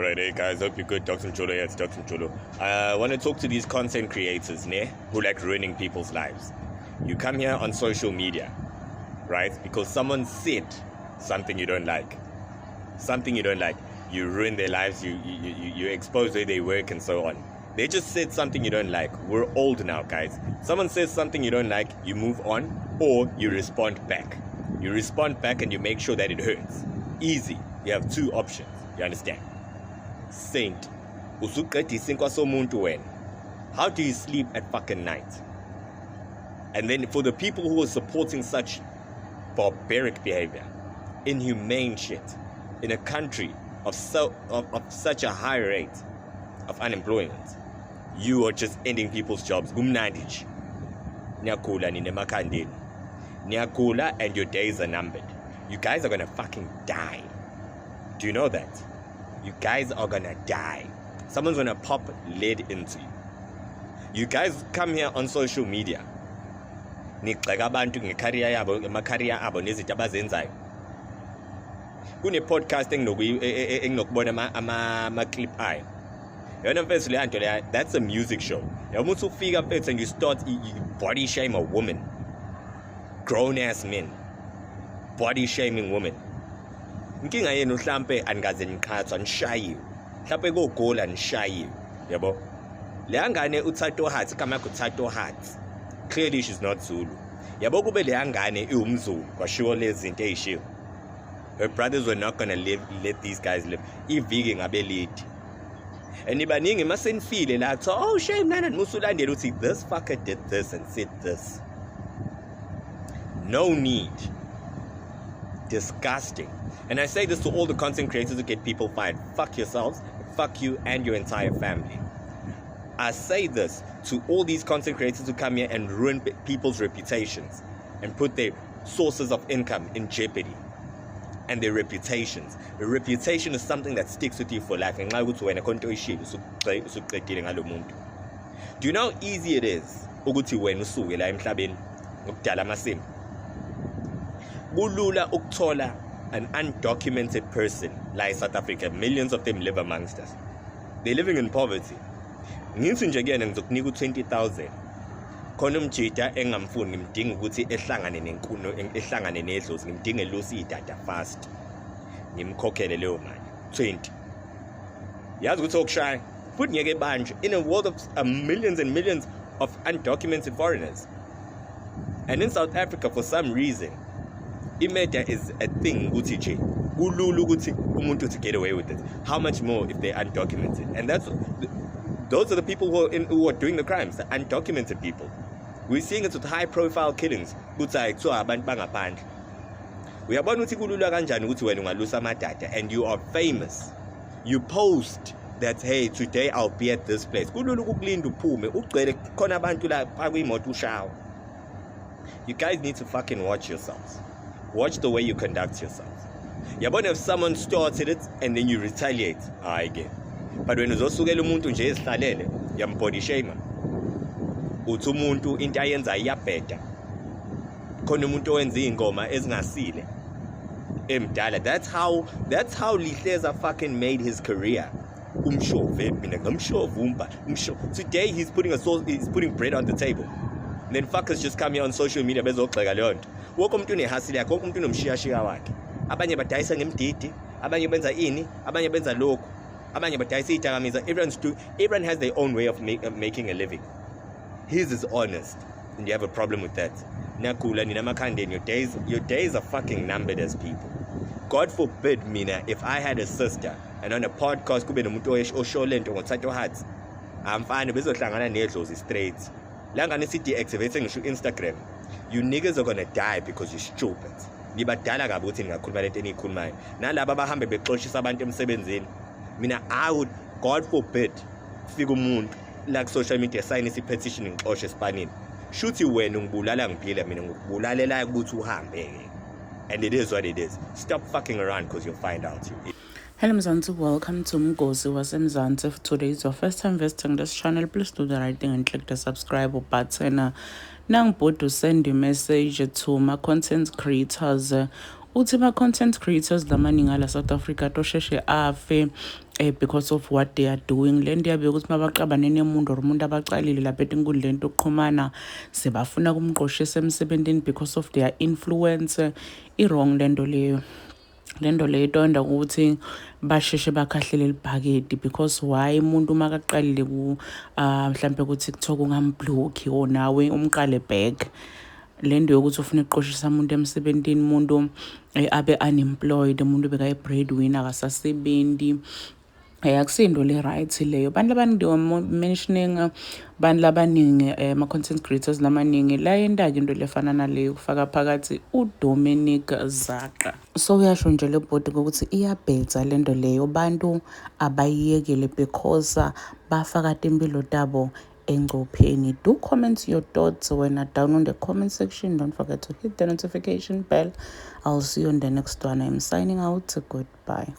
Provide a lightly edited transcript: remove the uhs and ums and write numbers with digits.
Alright, hey guys, hope you're good. Dr. Cholo here, it's Dr. Cholo. I want to talk to these content creators, who like ruining people's lives. You come here on social media, right? Because someone said something you don't like. Something you don't like. You ruin their lives, you expose where they work and so on. They just said something you don't like. We're old now, guys. Someone says something you don't like, you move on, or you respond back. You respond back and you make sure that it hurts. Easy. You have two options. You understand? Saint. How do you sleep at fucking night? And then for the people who are supporting such barbaric behavior, inhumane shit, in a country of such a high rate of unemployment, you are just ending people's jobs. Gumnadij. Nyakula nine makandeni. Nyakula, and your days are numbered. You guys are gonna fucking die. Do you know that? You guys are gonna die. Someone's gonna pop lead into you. You guys come here on social media. Nigxeka abantu ngecareer yabo, emacareer abo nezinto abazenzayo. Kune podcast enginokubona ama clip ayo. Yona mfethu le nto le, that's a music show. Yamuthi ufika mfethu and you start you body shame a woman. Grown ass men. Body shaming women. Inkinga yenu mhlambe angaze nikhathwa nishayiwe. Mhlambe kogola nishayiwe. Yabo. Le ngane uThato Hearts kama kuThato Hearts. Clearly she's not Zulu. Yabo kube le ngane iwumZulu kwashiwo lezi zinto ezishiwo. Her brothers were not gonna let these guys live. Iviki ngabe lead. And ibaningi masenifile la so oh shame nana musulandela uthi this fucker did this and said this. No need. Disgusting. And I say this to all the content creators who get people fired. Fuck yourselves. Fuck you and your entire family. I say this to all these content creators who come here and ruin people's reputations and put their sources of income in jeopardy. And their reputations. A reputation is something that sticks with you for life. Do you know how easy it is? Kulula ukuthola an undocumented person like South Africa. Millions of them live amongst us. They're living in poverty. Ngithi nje kuyena ngizokunika u20,000. Khona umjita engamfuni ngimdinga ukuthi ehlangane nenkuno ehlangane nedlozi ngimdinge losi idata fast. Ngimkhokhele leyo mali 20. Yazi ukuthi okushaya futhi ngeke banje in a world of millions and millions of undocumented foreigners. And in South Africa for some reason imedia is a thing ukuthi nje kulula ukuthi umuntu to get away with it. How much more if they're undocumented? And those are the people who are doing the crimes, the undocumented people. We're seeing it with high profile killings. Kuthiwa kuthiwa abantu bangaphandle. Uyabona ukuthi kulula kanjani ukuthi wena ungalusa amadata and you are famous. You post that hey today I'll be at this place. Kulula ukukulinda uphume ugcwele khona abantu la kwimoto ushawa. You guys need to fucking watch yourselves. Watch the way you conduct yourselves. Yabona if someone started it and then you retaliate, I get. But when uzosukela umuntu nje ezihlalele, yambody shame. Uthi umuntu into ayenza iyabheda. Khona umuntu owenza ingoma ezingasile. Emdala. That's how Lihleza fucking made his career. Today he's putting bread on the table. And then fuckers just come here on social media bezogxeka leyo nto. Wonke umuntu unehasile yakhe, wonke umuntu unomshiyashiya wakhe. Abanye badayisa ngemdidi, abanye benza ini, abanye benza lokho. Abanye badayisa idakamizwa. Everyone has their own way of making a living. His is honest, and you have a problem with that. Nakula nina makandeni, your days are fucking numbered as people. God forbid mina if I had a sister and on a podcast kube nomuntu osho lento ngoThato Hearts. I'm fine bezohlangana nedlozi straight. Langane si-deactivate ngisho Instagram. You niggas are gonna die because you're stupid. Nibadala kabi ukuthi ningakhuluma lento eniyikhulumayo. Nalabo abahambe bexoshisa abantu emsebenzini. Mina I would, God forbid, fika umuntu like social media sign isi-petition ngixoshe esipanini. Shuthi wena ungibulala ngiphila mina ngikubulalela ukuthi uhambe. And it is what it is. Stop fucking around because you'll find out. Hello Mzansi, welcome to Mgosi waseMzansi. If today is your first time visiting this channel, please do the right thing and click the subscribe button. Now, to send a message to my content creators uthi ma-content creators lamaningi ala South Africa tosheshe afe because of what they are doing. Le nto yabe ukuthi mabaqabane nemuntu or umuntu abaqalile lapha etinkundleni tokuxhumana sebafuna kumqoshisa emsebentini because of their influence, i-wrong le nto leyo. Le nto leyo itonda ukuthi basheshe bakhahlele libhakedi because why umuntu uma kaqalile mhlampe ku-TikTok ungambhlokhi or nawe umqale back. Le nto yokuthi ufuna ukuqoshisa umuntu emsebentini, umuntu abe unemployed, umuntu bekayi-breadwinner akasasebenzi, akusinto le-right leyo. Bantu abaningi mentioning bantu labaningi ama-content creators lamaningi la yenda-ke into lefana naleyo kufaka phakathi uDominic Zaqa. So uyasho nje le bhodi ukuthi iyabhedza le nto leyo, bantu abayiyekele because bafaka impilo tabo engcopheni. Do comment your thoughts when down on the comment section. Don't forget to hit the notification bell. I'll see you on the next one. I'm signing out. Goodbye.